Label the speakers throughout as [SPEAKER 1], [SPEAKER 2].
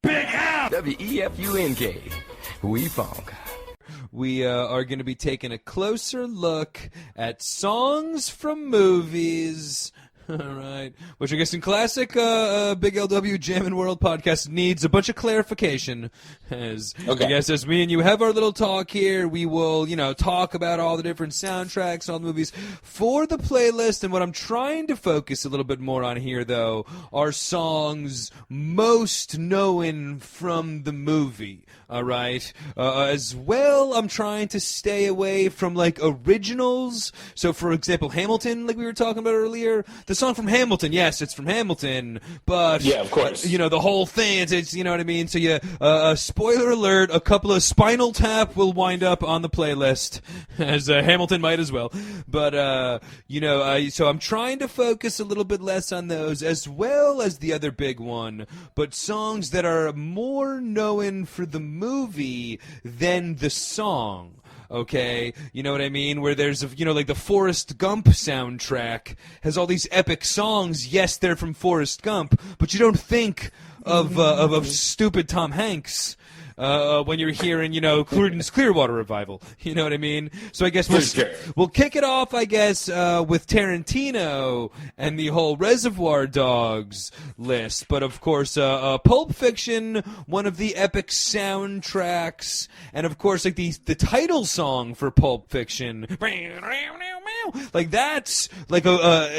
[SPEAKER 1] Big F! W-E-F-U-N-K. We funk.
[SPEAKER 2] We are going to be taking a closer look at songs from movies. All right. Which I guess in classic Big LW Jammin' World podcast needs a bunch of clarification. I guess as me and you have our little talk here, we will, talk about all the different soundtracks, all the movies for the playlist. And what I'm trying to focus a little bit more on here, though, are songs most known from the movie. All right. As well, I'm trying to stay away from, originals. So, for example, Hamilton, like we were talking about earlier. The song from Hamilton, yes, it's from Hamilton. But,
[SPEAKER 3] yeah, of course.
[SPEAKER 2] The whole thing, it's you know what I mean? So, spoiler alert, a couple of Spinal Tap will wind up on the playlist, as Hamilton might as well. But, so I'm trying to focus a little bit less on those, as well as the other big one. But songs that are more known for the movie than the song. Okay, you know what I mean? Where there's, like the Forrest Gump soundtrack has all these epic songs. Yes, they're from Forrest Gump, but you don't think of stupid Tom Hanks when you're hearing, Creedence Clearwater Revival. You know what I mean? So I guess we'll kick it off, I guess, with Tarantino and the whole Reservoir Dogs list. But, of course, Pulp Fiction, one of the epic soundtracks. And, of course, the title song for Pulp Fiction. That's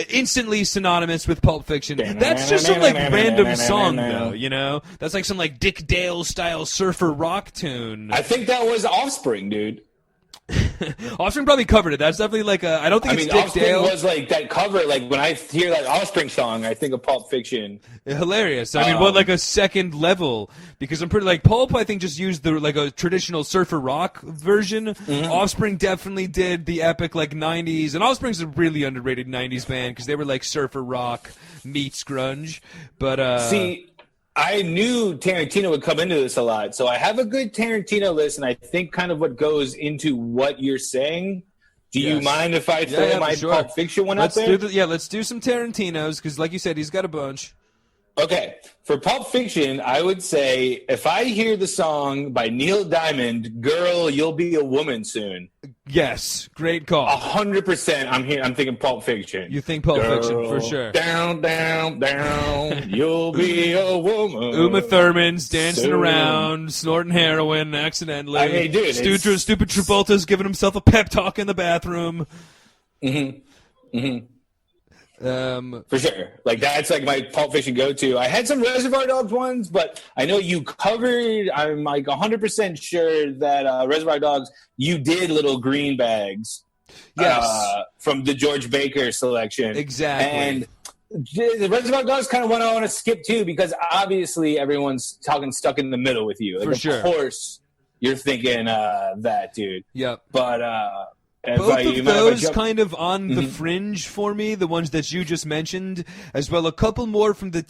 [SPEAKER 2] instantly synonymous with Pulp Fiction. That's just some random song though, That's some Dick Dale style surfer rock tune.
[SPEAKER 3] I think that was Offspring, dude.
[SPEAKER 2] Offspring probably covered it. That's definitely I don't think it's Dick
[SPEAKER 3] Offspring
[SPEAKER 2] Dale.
[SPEAKER 3] Was that cover. When I hear that Offspring song, I think of Pulp Fiction.
[SPEAKER 2] Hilarious. I mean, a second level? Because I'm pretty Pulp. I think just used the a traditional surfer rock version. Mm-hmm. Offspring definitely did the epic '90s, and Offspring's a really underrated '90s band because they were surfer rock meets grunge. But
[SPEAKER 3] see. I knew Tarantino would come into this a lot, so I have a good Tarantino list, and I think kind of what goes into what you're saying. Do you mind if I throw my Pulp Fiction one out there?
[SPEAKER 2] Let's do some Tarantinos, because like you said, he's got a bunch.
[SPEAKER 3] Okay. For Pulp Fiction, I would say if I hear the song by Neil Diamond, Girl, You'll Be a Woman Soon.
[SPEAKER 2] Yes. Great call.
[SPEAKER 3] 100% I'm thinking Pulp Fiction.
[SPEAKER 2] You think Pulp Fiction, for sure.
[SPEAKER 3] Down, down, down, you'll be a woman.
[SPEAKER 2] Uma Thurman's dancing around, snorting heroin accidentally.
[SPEAKER 3] I mean, dude.
[SPEAKER 2] Stupid Travolta's giving himself a pep talk in the bathroom.
[SPEAKER 3] Mm-hmm. Mm-hmm. For sure. That's my Pulp Fiction go-to. I had some Reservoir Dogs ones, but I know you covered, I'm 100% sure that Reservoir Dogs, you did Little Green Bags.
[SPEAKER 2] Yes.
[SPEAKER 3] From the George Baker selection.
[SPEAKER 2] Exactly.
[SPEAKER 3] And the Reservoir Dogs kind of one I want to skip too, because obviously everyone's talking Stuck in the Middle with you.
[SPEAKER 2] For sure.
[SPEAKER 3] Of course you're thinking that, dude.
[SPEAKER 2] Yep.
[SPEAKER 3] But
[SPEAKER 2] both of those kind of on the fringe for me, the ones that you just mentioned, as well a couple more from the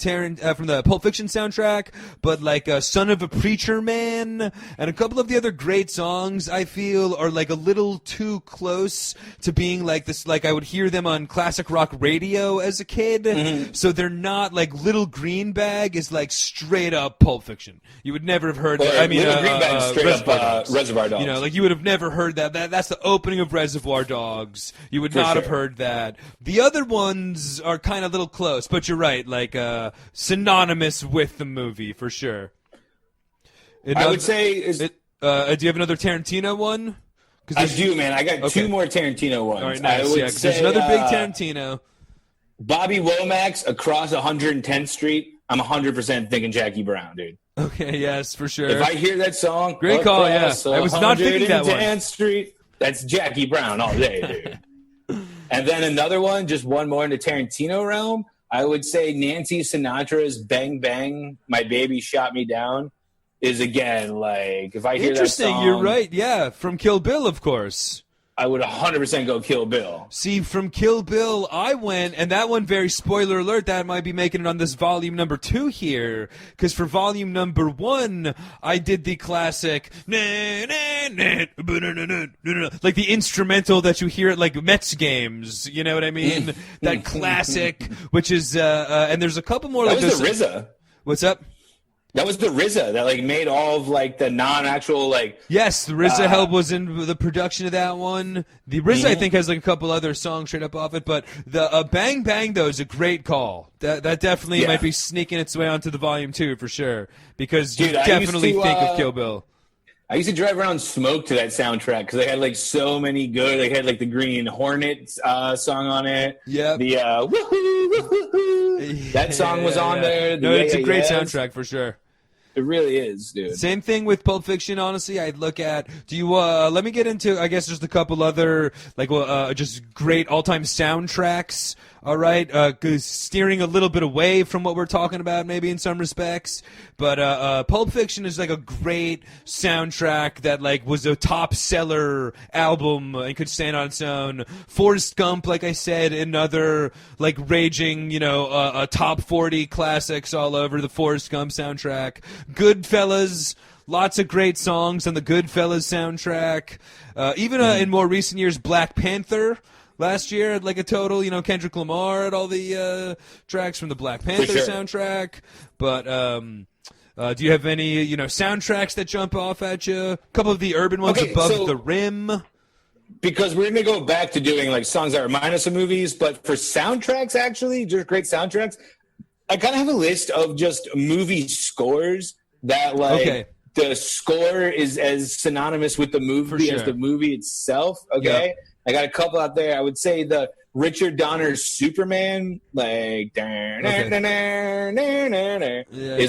[SPEAKER 2] Pulp Fiction soundtrack, but Son of a Preacher Man, and a couple of the other great songs I feel are a little too close to being this, I would hear them on classic rock radio as a kid, so they're not Little Green Bag is straight up Pulp Fiction. You would never have heard that. I mean,
[SPEAKER 3] Little Green Bag straight up Reservoir Dogs.
[SPEAKER 2] You would have never heard that. That's the opening of Reservoir Dogs. You would not have heard that. The other ones are kind of little close, but you're right, synonymous with the movie for sure.
[SPEAKER 3] I would say
[SPEAKER 2] do you have another Tarantino one?
[SPEAKER 3] I do, man. I got two more Tarantino ones.
[SPEAKER 2] All right, nice. Yeah, there's another big Tarantino.
[SPEAKER 3] Bobby Womack's Across 110th Street. I'm 100% thinking Jackie Brown, dude.
[SPEAKER 2] Okay, yes, for sure.
[SPEAKER 3] If I hear that song,
[SPEAKER 2] great call, yeah. I was not thinking that one. 110th
[SPEAKER 3] Street. That's Jackie Brown all day, dude. And then another one, just one more in the Tarantino realm. I would say Nancy Sinatra's Bang Bang, My Baby Shot Me Down is, again, if I hear that song.
[SPEAKER 2] Interesting, you're right, yeah. From Kill Bill, of course.
[SPEAKER 3] I would 100% go Kill Bill.
[SPEAKER 2] See, from Kill Bill, I went, and that one, very spoiler alert, that might be making it on this volume number 2 here, because for volume number 1, I did the classic, the instrumental that you hear at Mets games, you know what I mean? That classic, which is, and there's a couple more
[SPEAKER 3] that was the RZA.
[SPEAKER 2] What's up?
[SPEAKER 3] That was the RZA that like made all of like the non-actual like.
[SPEAKER 2] Yes, the RZA help was in the production of that one. The RZA I think has like a couple other songs straight up off it, but the Bang Bang though is a great call. That definitely might be sneaking its way onto the volume 2 for sure, because you definitely think of Kill Bill.
[SPEAKER 3] I used to drive around smoke to that soundtrack because they had like so many good. They had like the Green Hornet song on it.
[SPEAKER 2] Yeah.
[SPEAKER 3] The woohoo, woohoo. That song was on there.
[SPEAKER 2] No, it's a great soundtrack for sure.
[SPEAKER 3] It really is, dude.
[SPEAKER 2] Same thing with Pulp Fiction, honestly. I'd look at, let me get into, I guess, just a couple other, like, just great all-time soundtracks, all right? Steering a little bit away from what we're talking about, maybe in some respects. But Pulp Fiction is, like, a great soundtrack that, like, was a top-seller album and could stand on its own. Forrest Gump, like I said, another, like, raging, top 40 classics all over the Forrest Gump soundtrack. Goodfellas, lots of great songs on the Goodfellas soundtrack. Even in more recent years, Black Panther last year had like a total, Kendrick Lamar had all the tracks from the Black Panther soundtrack. But do you have any, soundtracks that jump off at you? A couple of the urban ones, Above the Rim.
[SPEAKER 3] Because we're going to go back to doing like songs that remind us of movies, but for soundtracks, actually, just great soundtracks, I kind of have a list of just movie scores that, like, the score is as synonymous with the movie as the movie itself. Okay, yep. I got a couple out there. I would say the Richard Donner's Superman, like, is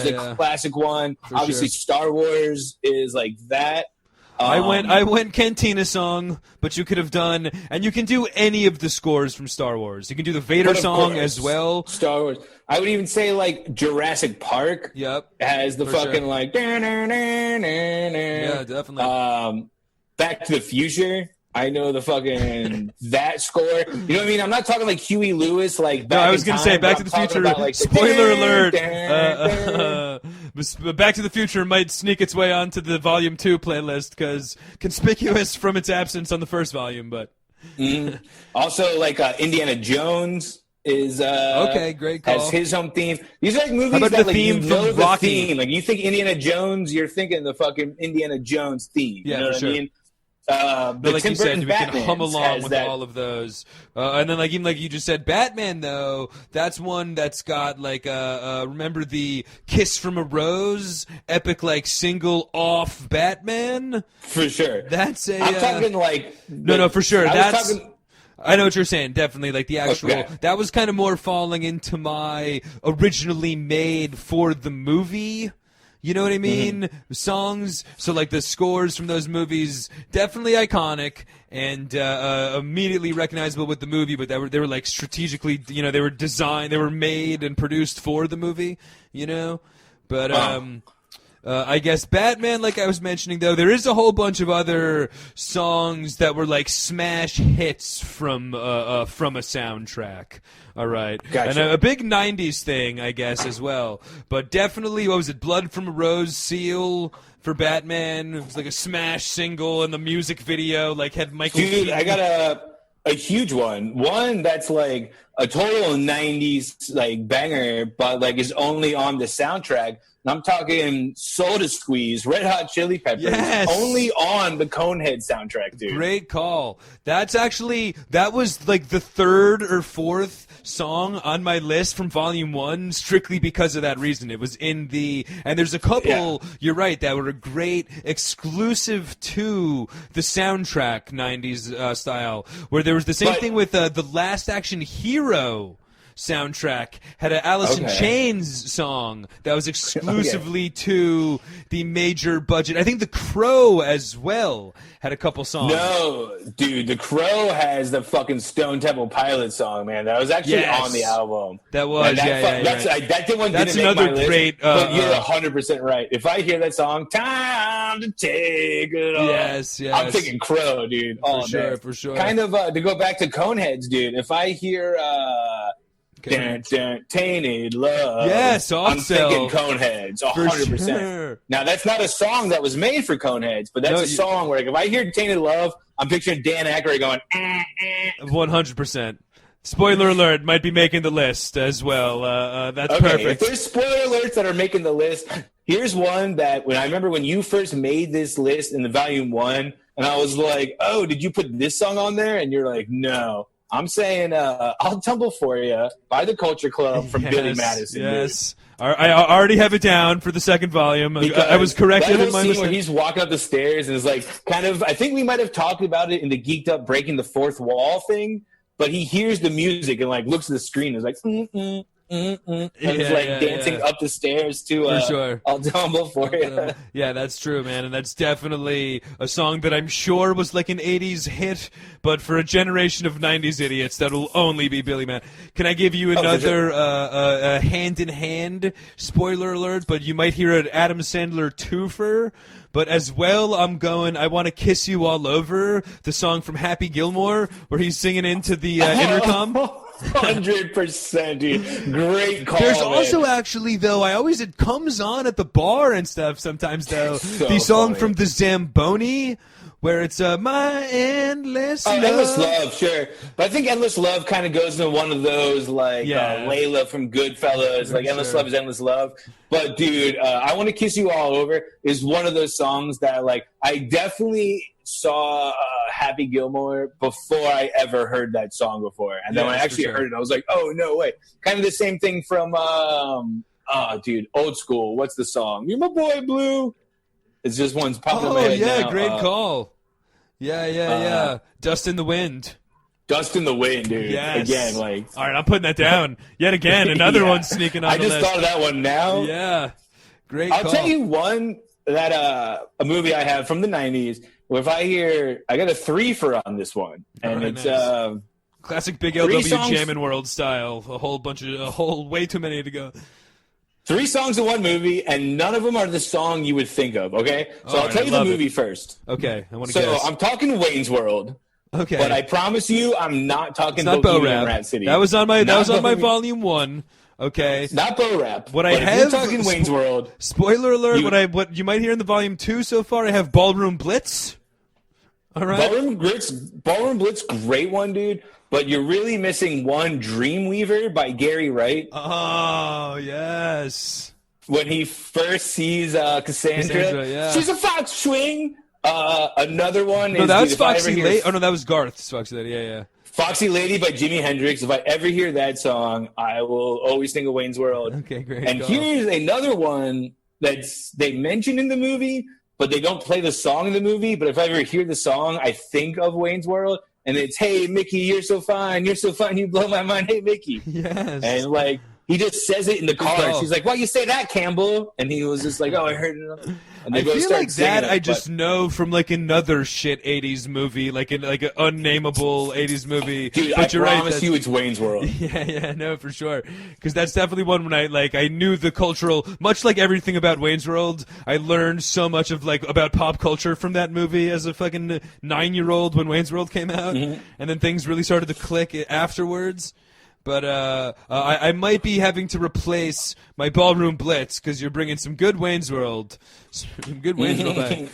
[SPEAKER 3] a classic one. For Obviously, Star Wars is like that.
[SPEAKER 2] I went Cantina song, but you could have done, and you can do any of the scores from Star Wars. You can do the Vader song as well.
[SPEAKER 3] Star Wars. I would even say like Jurassic Park.
[SPEAKER 2] Yep.
[SPEAKER 3] Has the fucking like. Yeah,
[SPEAKER 2] definitely.
[SPEAKER 3] Back to the Future. I know the fucking that score. You know what I mean? I'm not talking like Huey Lewis. Like
[SPEAKER 2] I was gonna say Back to the Future. About, like, spoiler alert. Back to the Future might sneak its way onto the Volume 2 playlist because conspicuous from its absence on the first volume. But
[SPEAKER 3] also like Indiana Jones is
[SPEAKER 2] great call.
[SPEAKER 3] Has his own theme. These are like movies that
[SPEAKER 2] the
[SPEAKER 3] like
[SPEAKER 2] theme
[SPEAKER 3] you know
[SPEAKER 2] from
[SPEAKER 3] the
[SPEAKER 2] Rocky?
[SPEAKER 3] theme. Like you think Indiana Jones, you're thinking the fucking Indiana Jones theme.
[SPEAKER 2] Yeah,
[SPEAKER 3] you know
[SPEAKER 2] for
[SPEAKER 3] what
[SPEAKER 2] sure.
[SPEAKER 3] I mean?
[SPEAKER 2] But like
[SPEAKER 3] Tim
[SPEAKER 2] you said,
[SPEAKER 3] Burton
[SPEAKER 2] we can hum
[SPEAKER 3] Batman's
[SPEAKER 2] along with
[SPEAKER 3] that.
[SPEAKER 2] all of those. And then even like you just said, Batman, though, that's one that's got like, remember the Kiss from a Rose epic like single off Batman?
[SPEAKER 3] For sure.
[SPEAKER 2] That's a...
[SPEAKER 3] I'm talking like...
[SPEAKER 2] No, for sure. I know what you're saying, definitely. Like the actual...
[SPEAKER 3] Okay.
[SPEAKER 2] That was kind of more falling into my originally made for the movie... You know what I mean? Songs, so like the scores from those movies, definitely iconic and immediately recognizable with the movie. But they were like strategically, they were designed, they were made and produced for the movie. But I guess Batman, like I was mentioning, though, there is a whole bunch of other songs that were like smash hits from a soundtrack. All right.
[SPEAKER 3] Gotcha.
[SPEAKER 2] And a big 90s thing, I guess, as well. But definitely, what was it, Blood from a Rose Seal for Batman? It was like a smash single, and the music video like had Michael Keaton.
[SPEAKER 3] I got a huge one. One that's like a total 90s like banger, but like is only on the soundtrack. And I'm talking Soda Squeeze, Red Hot Chili Peppers, only on the Conehead soundtrack, dude.
[SPEAKER 2] Great call. That was like the third or fourth song on my list from Volume 1, strictly because of that reason. It was in and there's a couple, you're right, that were a great exclusive to the soundtrack, 90s style, where there was the same thing with The Last Action Hero soundtrack had an Alice in Chains song that was exclusively to the major budget. I think The Crow as well had a couple songs.
[SPEAKER 3] No, dude, The Crow has the fucking Stone Temple Pilots song, man. That was actually on the album.
[SPEAKER 2] That was,
[SPEAKER 3] that one
[SPEAKER 2] that's
[SPEAKER 3] didn't
[SPEAKER 2] another
[SPEAKER 3] make my list,
[SPEAKER 2] great.
[SPEAKER 3] But you're 100% right. If I hear that song, time to take it off.
[SPEAKER 2] Yes.
[SPEAKER 3] I'm thinking Crow, dude.
[SPEAKER 2] For sure.
[SPEAKER 3] Kind of to go back to Coneheads, dude. If I hear. Tainted Love.
[SPEAKER 2] Yes,
[SPEAKER 3] I'm thinking Coneheads, 100%.
[SPEAKER 2] Sure.
[SPEAKER 3] Now, that's not a song that was made for Coneheads, but that's a song where like, if I hear Tainted Love, I'm picturing Dan Aykroyd going,
[SPEAKER 2] 100%. Spoiler alert, might be making the list as well. That's perfect.
[SPEAKER 3] If there's spoiler alerts that are making the list, here's one that I remember when you first made this list in the volume 1, and I was like, oh, did you put this song on there? And you're like, no. I'm saying I'll Tumble For You by the Culture Club from Billy Madison.
[SPEAKER 2] Yes. I already have it down for the second volume. I was corrected in my mistake.
[SPEAKER 3] Where he's walking up the stairs and is like, kind of, I think we might have talked about it in the Geeked Up Breaking the Fourth Wall thing, but he hears the music and like looks at the screen and is like, and is like dancing up the stairs to
[SPEAKER 2] for sure.
[SPEAKER 3] I'll Tumble For You.
[SPEAKER 2] Yeah, that's true, man, and that's definitely a song that I'm sure was like an 80s hit, but for a generation of 90s idiots, that'll only be Billy Man. Can I give you another hand-in-hand spoiler alert, but you might hear an Adam Sandler twofer? But as well, I Want to Kiss You All Over, the song from Happy Gilmore, where he's singing into the intercom.
[SPEAKER 3] 100%, dude. Great call.
[SPEAKER 2] There's also actually, though, it comes on at the bar and stuff sometimes, though.
[SPEAKER 3] So
[SPEAKER 2] the song
[SPEAKER 3] funny.
[SPEAKER 2] from the Zamboni, where it's My Endless Love.
[SPEAKER 3] Endless Love, sure. But I think Endless Love kind of goes into one of those, like Layla from Goodfellas. Like, Endless Love is Endless Love. But, dude, I Want to Kiss You All Over is one of those songs that, like, I definitely saw Happy Gilmore before I ever heard that song before. And then when I actually heard it, I was like, oh, no way. Kind of the same thing from, Old School. What's the song? You're My Boy Blue. It's just one's popping in my head now.
[SPEAKER 2] Great call. Yeah. Dust in the Wind.
[SPEAKER 3] Dust in the Wind, dude.
[SPEAKER 2] Yes.
[SPEAKER 3] Again, like.
[SPEAKER 2] All right, I'm putting that down. Yet again, another one sneaking on
[SPEAKER 3] I
[SPEAKER 2] the list.
[SPEAKER 3] just thought of that one now.
[SPEAKER 2] Yeah. Great call.
[SPEAKER 3] I'll tell you one that a movie I have from the 90s where if I got a 3-for on this one. And it's
[SPEAKER 2] nice. Classic Big LW Jammin' World style. A whole way too many to go.
[SPEAKER 3] 3 songs in one movie, and none of them are the song you would think of, okay? So I'll tell you the movie first.
[SPEAKER 2] Okay, I want to guess.
[SPEAKER 3] So I'm talking Wayne's World.
[SPEAKER 2] Okay.
[SPEAKER 3] But I promise you I'm not talking
[SPEAKER 2] Bohemian
[SPEAKER 3] Bo Rhapsody.
[SPEAKER 2] That was on my volume 1. Okay.
[SPEAKER 3] Not Bo Rap.
[SPEAKER 2] If
[SPEAKER 3] you're talking Wayne's World.
[SPEAKER 2] Spoiler alert, what you might hear in the volume 2 so far, I have Ballroom Blitz. All right.
[SPEAKER 3] Ballroom Blitz, great one, dude. But you're really missing one, Dreamweaver by Gary Wright.
[SPEAKER 2] Oh, yes.
[SPEAKER 3] When he first sees Cassandra, she's a fox swing. Another one is...
[SPEAKER 2] No, that was Foxy Lady. Oh, no, that was Garth's Foxy Lady. Yeah.
[SPEAKER 3] Foxy Lady by Jimi Hendrix. If I ever hear that song, I will always think of Wayne's World.
[SPEAKER 2] Okay, great.
[SPEAKER 3] And here's another one they mention in the movie, but they don't play the song in the movie. But if I ever hear the song, I think of Wayne's World. And it's, hey, Mickey, you're so fine, you blow my mind, hey, Mickey.
[SPEAKER 2] Yes.
[SPEAKER 3] And, like, he just says it in the car. And she's like, why you say that, Campbell? And he was just like, oh, I heard it. And
[SPEAKER 2] I feel like that I just know from, like, another shit 80s movie, like an unnameable 80s movie.
[SPEAKER 3] Dude,
[SPEAKER 2] but
[SPEAKER 3] I promise you it's Wayne's World.
[SPEAKER 2] Yeah, no, for sure. Because that's definitely one when I knew the cultural, much like everything about Wayne's World, I learned so much of, like, about pop culture from that movie as a fucking 9-year-old when Wayne's World came out. Mm-hmm. And then things really started to click afterwards. But I might be having to replace my Ballroom Blitz because you're bringing some good Wayne's World. Some good Wayne's World back.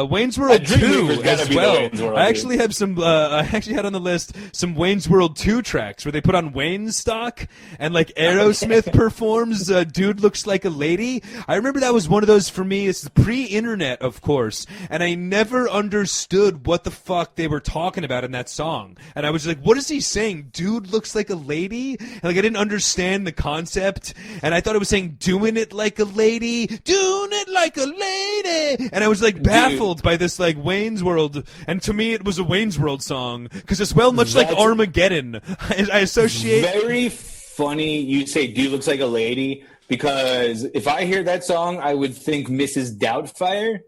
[SPEAKER 2] Wayne's World 2 as well. I actually have I actually had on the list some Wayne's World 2 tracks where they put on Wayne's stock and like Aerosmith performs Dude Looks Like a Lady. I remember that was one of those for me. It's pre-internet, of course, and I never understood what the fuck they were talking about in that song. And I was like, what is he saying? Dude looks like a lady? And like I didn't understand the concept, and I thought it was saying doing it like a lady, doing it like a lady, and I was like baffled by this like Wayne's World, and to me it was a Wayne's World song because it's much like Armageddon. I associate.
[SPEAKER 3] Very funny you say dude looks like a lady, because if I hear that song I would think Mrs. Doubtfire.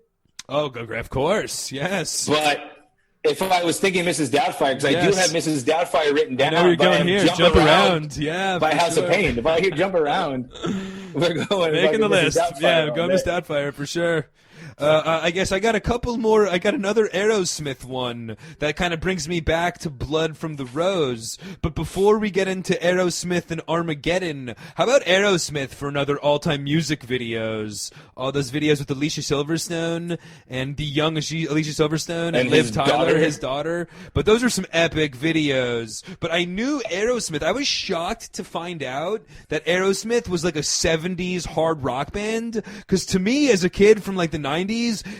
[SPEAKER 2] Oh, of course, yes.
[SPEAKER 3] But if I was thinking Mrs. Doubtfire, because I do have Mrs. Doubtfire written down.
[SPEAKER 2] I know you're going here. Jump around. Yeah.
[SPEAKER 3] By House of Pain. If I hear Jump Around. We're going
[SPEAKER 2] making the list. Yeah, going
[SPEAKER 3] Miss
[SPEAKER 2] Miss Doubtfire for sure. I guess I got a couple more. I got another Aerosmith one that kind of brings me back to Blood from the Rose. But before we get into Aerosmith and Armageddon, how about Aerosmith for another all-time music videos? All those videos with Alicia Silverstone and the young Alicia Silverstone and Liv Tyler, his daughter. But those are some epic videos. But I knew Aerosmith. I was shocked to find out that Aerosmith was like a 70s hard rock band. Because to me, as a kid from like the 90s,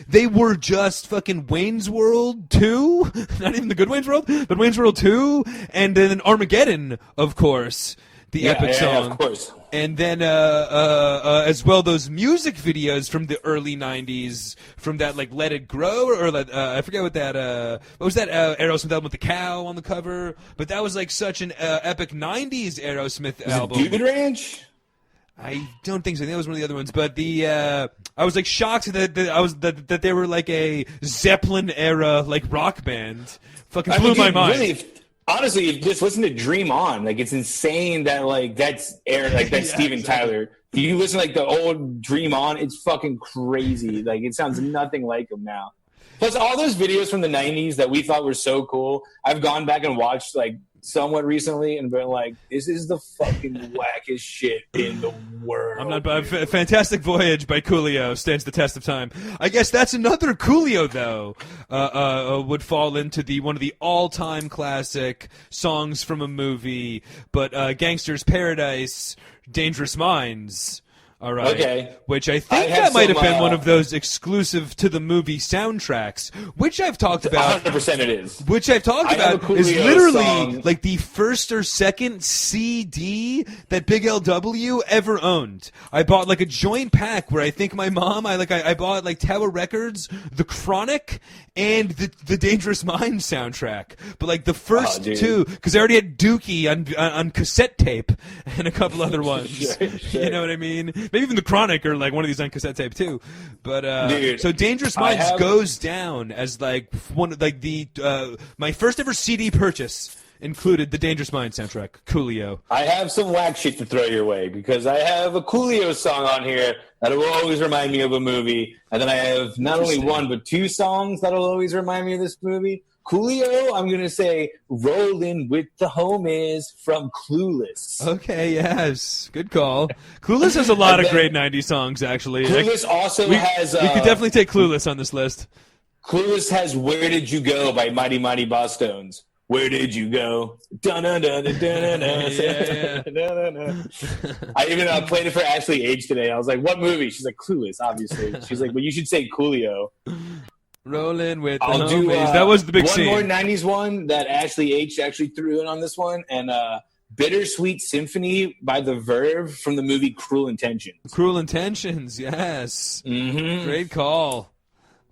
[SPEAKER 2] they were just fucking Wayne's World 2, not even the good Wayne's World, but Wayne's World 2, and then Armageddon, of course, the epic song.
[SPEAKER 3] Of course.
[SPEAKER 2] And then as well those music videos from the early 90s, from that like Let It Grow, or I forget what was that Aerosmith album with the cow on the cover, but that was like such an epic 90s Aerosmith album.
[SPEAKER 3] Dude Ranch?
[SPEAKER 2] I don't think so. I think that was one of the other ones. But I was like shocked that they were like a Zeppelin era like rock band. Fucking blew my mind.
[SPEAKER 3] Really, honestly, just listen to Dream On. Like it's insane that like that's that's
[SPEAKER 2] yeah,
[SPEAKER 3] Steven
[SPEAKER 2] exactly.
[SPEAKER 3] Tyler. If you listen to like the old Dream On, it's fucking crazy. Like it sounds nothing like him now. Plus all those videos from the 90s that we thought were so cool, I've gone back and watched like somewhat recently and been like, this is the fucking wackest shit in the world.
[SPEAKER 2] I'm not. Fantastic Voyage by Coolio stands the test of time. I guess that's another Coolio though. Would fall into one of the all-time classic songs from a movie, but Gangster's Paradise, Dangerous Minds. All right.
[SPEAKER 3] Okay.
[SPEAKER 2] Which I think that might have been one of those exclusive to the movie soundtracks, which I've talked about.
[SPEAKER 3] 100% it is.
[SPEAKER 2] Which I've talked about is literally like the first or second CD that Big LW ever owned. I bought like a joint pack where I think my mom, I bought like Tower Records, The Chronic, and the Dangerous Minds soundtrack. But like the first two, because I already had Dookie on cassette tape and a couple other ones. Sure. You know what I mean? Maybe even The Chronic or like one of these on cassette tape too. But so Dangerous Minds goes down as like one like the my first ever CD purchase included the Dangerous Minds soundtrack, Coolio.
[SPEAKER 3] I have some whack shit to throw your way because I have a Coolio song on here that will always remind me of a movie, and then I have not only one but two songs that'll always remind me of this movie. Coolio, I'm gonna say "Rollin' with the Homies" from Clueless.
[SPEAKER 2] Okay, yes, good call. Clueless has a lot of great '90s songs, actually.
[SPEAKER 3] Clueless also has.
[SPEAKER 2] We could definitely take Clueless on this list.
[SPEAKER 3] Clueless has "Where Did You Go" by Mighty Mighty Boss Stones. Where did you go? I even played it for Ashley H today. I was like, "What movie?" She's like, "Clueless," obviously. She's like, "Well, you should say Coolio."
[SPEAKER 2] Rolling with the homies. That was the big scene.
[SPEAKER 3] One more 90s one that Ashley H actually threw in on this one, and Bittersweet Symphony by The Verve from the movie Cruel Intentions.
[SPEAKER 2] Cruel Intentions, yes.
[SPEAKER 3] Mm-hmm.
[SPEAKER 2] Great call.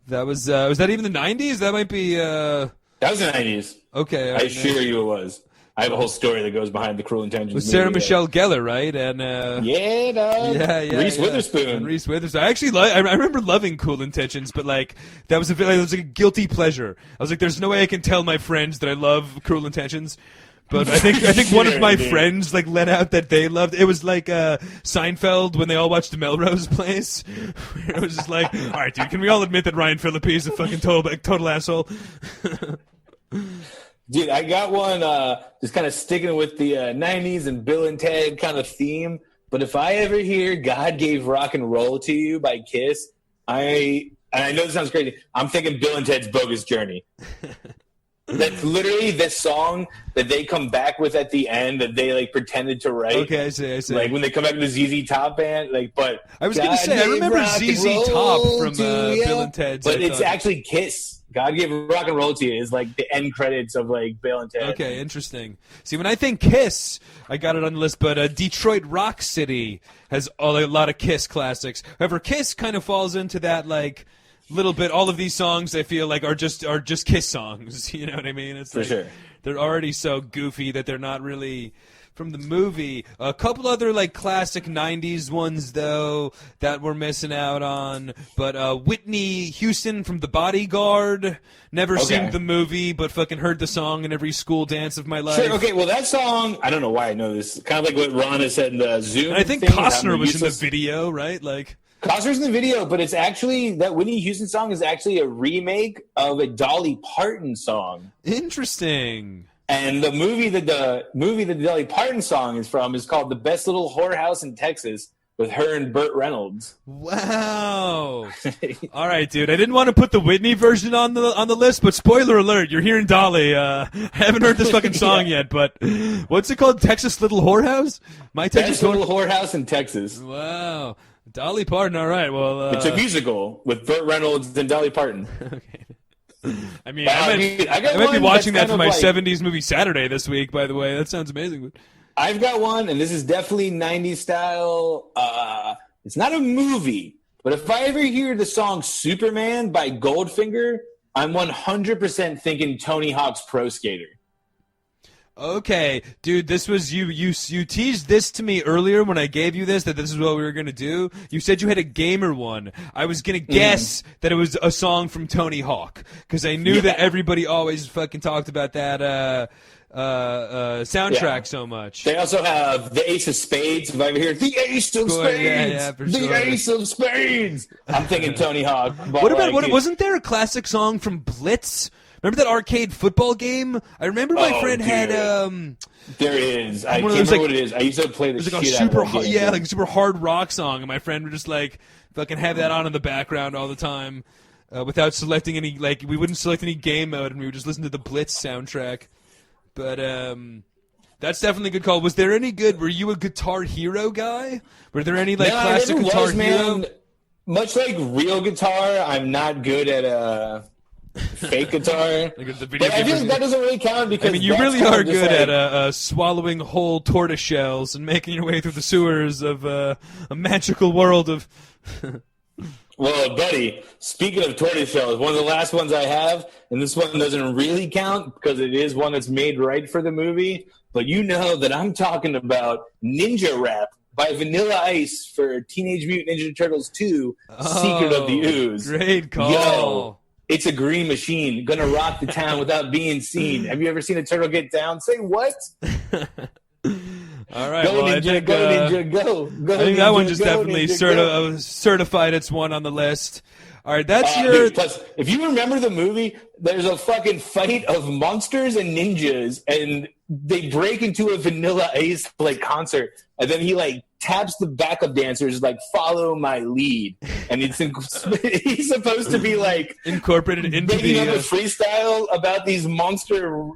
[SPEAKER 2] That was that even the 90s? That might be...
[SPEAKER 3] That was the 90s.
[SPEAKER 2] Okay.
[SPEAKER 3] I assure you it was. I have a whole story that goes behind the Cruel Intentions.
[SPEAKER 2] With Sarah Michelle Gellar, right? And
[SPEAKER 3] yeah, dog.
[SPEAKER 2] Yeah.
[SPEAKER 3] Reese Witherspoon.
[SPEAKER 2] And Reese Witherspoon. I actually I remember loving Cruel Intentions, but like that was like a guilty pleasure. I was like, there's no way I can tell my friends that I love Cruel Intentions. But I think one of my friends like let out that they loved it. Was like Seinfeld when they all watched Melrose Place. It was just like, all right, dude, can we all admit that Ryan Phillippe is a fucking total asshole?
[SPEAKER 3] Dude, I got one just kind of sticking with the 90s and Bill and Ted kind of theme. But if I ever hear God Gave Rock and Roll to You by Kiss, and I know this sounds crazy, I'm thinking Bill and Ted's Bogus Journey. That's literally this song that they come back with at the end that they like pretended to write.
[SPEAKER 2] Okay, I see.
[SPEAKER 3] Like when they come back with the ZZ Top band, like. But
[SPEAKER 2] I was gonna say I remember ZZ Top from Bill and Ted's,
[SPEAKER 3] but it's actually Kiss. God Gave Rock and Roll to You is like the end credits of like Bill and Ted.
[SPEAKER 2] Okay, interesting. See, when I think Kiss, I got it on the list, but Detroit Rock City has a lot of Kiss classics. However, Kiss kind of falls into that like little bit. All of these songs I feel like are just Kiss songs. You know what I mean? It's
[SPEAKER 3] for
[SPEAKER 2] like,
[SPEAKER 3] sure.
[SPEAKER 2] They're already so goofy that they're not really from the movie. A couple other like classic '90s ones though that we're missing out on. But Whitney Houston from The Bodyguard. Never seen the movie, but fucking heard the song in every school dance of my life.
[SPEAKER 3] Sure. Okay. Well, that song. I don't know why I know this. Kind of like what Ron has said in the Zoom.
[SPEAKER 2] And I think Costner was in the video, right? Like.
[SPEAKER 3] Costner's in the video, but it's actually that Whitney Houston song is actually a remake of a Dolly Parton song.
[SPEAKER 2] Interesting.
[SPEAKER 3] And the movie that the Dolly Parton song is from is called "The Best Little Whorehouse in Texas" with her and Burt Reynolds.
[SPEAKER 2] Wow. All right, dude. I didn't want to put the Whitney version on the list, but spoiler alert, you're hearing Dolly. I haven't heard this fucking song yet, but what's it called? Texas Little Whorehouse?
[SPEAKER 3] Best Little Whorehouse in Texas.
[SPEAKER 2] Wow. Dolly Parton, all right. Well,
[SPEAKER 3] it's a musical with Burt Reynolds and Dolly Parton.
[SPEAKER 2] Okay. I mean, I might be watching that for my 70s movie Saturday this week, by the way. That sounds amazing.
[SPEAKER 3] I've got one, and this is definitely 90s style. It's not a movie, but if I ever hear the song Superman by Goldfinger, I'm 100% thinking Tony Hawk's Pro Skater.
[SPEAKER 2] Okay, dude, this was you teased this to me earlier when I gave you this, that this is what we were going to do. You said you had a gamer one. I was going to guess that it was a song from Tony Hawk, because I knew that everybody always fucking talked about that soundtrack so much.
[SPEAKER 3] They also have the Ace of Spades. If I ever hear the Ace of Spades, Ace of Spades, I'm thinking Tony Hawk.
[SPEAKER 2] What about wasn't there a classic song from Blitz? Remember that arcade football game? I remember my friend had
[SPEAKER 3] there is. I can't remember what it is. I used to play the shit out of that game.
[SPEAKER 2] Like a super hard rock song, and my friend would just like fucking have that on in the background all the time, without selecting any. Like we wouldn't select any game mode, and we would just listen to the Blitz soundtrack. But that's definitely a good call. Was there any good? Were you a Guitar Hero guy? Were there any classic Guitar Hero?
[SPEAKER 3] Much like real guitar, I'm not good at fake guitar. But I feel like that doesn't really count because
[SPEAKER 2] I mean, you really are good at swallowing whole tortoise shells and making your way through the sewers of a magical world of.
[SPEAKER 3] Well, buddy, speaking of tortoise shells, one of the last ones I have, and this one doesn't really count because it is one that's made right for the movie, but you know that I'm talking about Ninja Rap by Vanilla Ice for Teenage Mutant Ninja Turtles 2, Secret of the Ooze.
[SPEAKER 2] Great call.
[SPEAKER 3] Yo, it's a green machine, gonna rock the town without being seen. Have you ever seen a turtle get down? Say what?
[SPEAKER 2] All right,
[SPEAKER 3] go Ninja, go Ninja, go.
[SPEAKER 2] I think that one just definitely certified it's one on the list. All right, that's your.
[SPEAKER 3] Plus, if you remember the movie, there's a fucking fight of monsters and ninjas, and they break into a Vanilla Ice concert, and then he taps the backup dancers follow my lead, and he's supposed to be
[SPEAKER 2] incorporated into
[SPEAKER 3] making up a freestyle about these monster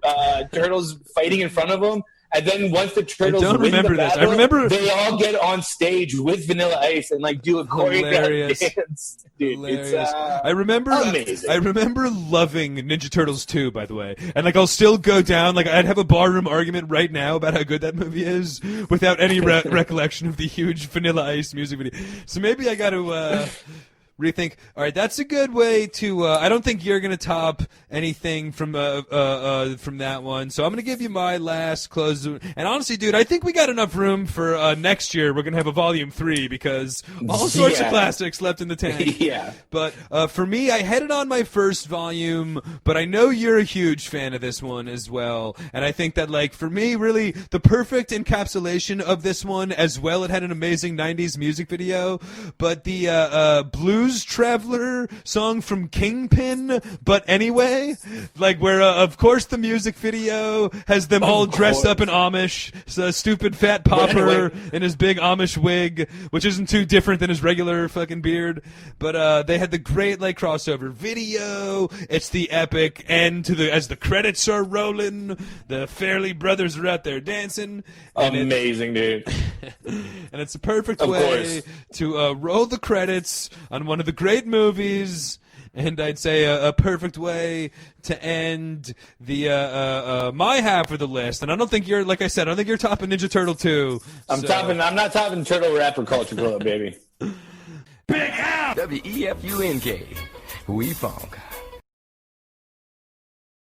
[SPEAKER 3] turtles fighting in front of him. And then once the turtles win the battle, they all get on stage with Vanilla Ice and do a choreographed dance. Dude, it's
[SPEAKER 2] I remember
[SPEAKER 3] amazing.
[SPEAKER 2] I remember loving Ninja Turtles 2, by the way. And I'll still go down. I'd have a barroom argument right now about how good that movie is without any recollection of the huge Vanilla Ice music video. So maybe I got to rethink. All right, that's a good way to. I don't think you're gonna top anything from that one. So I'm gonna give you my last close. And honestly, dude, I think we got enough room for next year. We're gonna have a volume 3 because all sorts of classics left in the tank.
[SPEAKER 3] Yeah.
[SPEAKER 2] But for me, I had it on my first volume, but I know you're a huge fan of this one as well. And I think that for me, really the perfect encapsulation of this one as well. It had an amazing '90s music video, but the Blues Traveler song from Kingpin, but anyway, where of course the music video has them all dressed up in Amish, so stupid fat popper in his big Amish wig, which isn't too different than his regular fucking beard, but they had the great crossover video. It's the epic end as the credits are rolling, the Fairley brothers are out there dancing.
[SPEAKER 3] Amazing, dude.
[SPEAKER 2] And it's a perfect way to roll the credits on one of the great movies, and I'd say a perfect way to end the my half of the list. And I don't think you're, like I said, I don't think you're topping Ninja Turtle 2.
[SPEAKER 3] I'm not topping Turtle Rapper Culture Club, baby.
[SPEAKER 1] Big F! WEFUNK. We funk.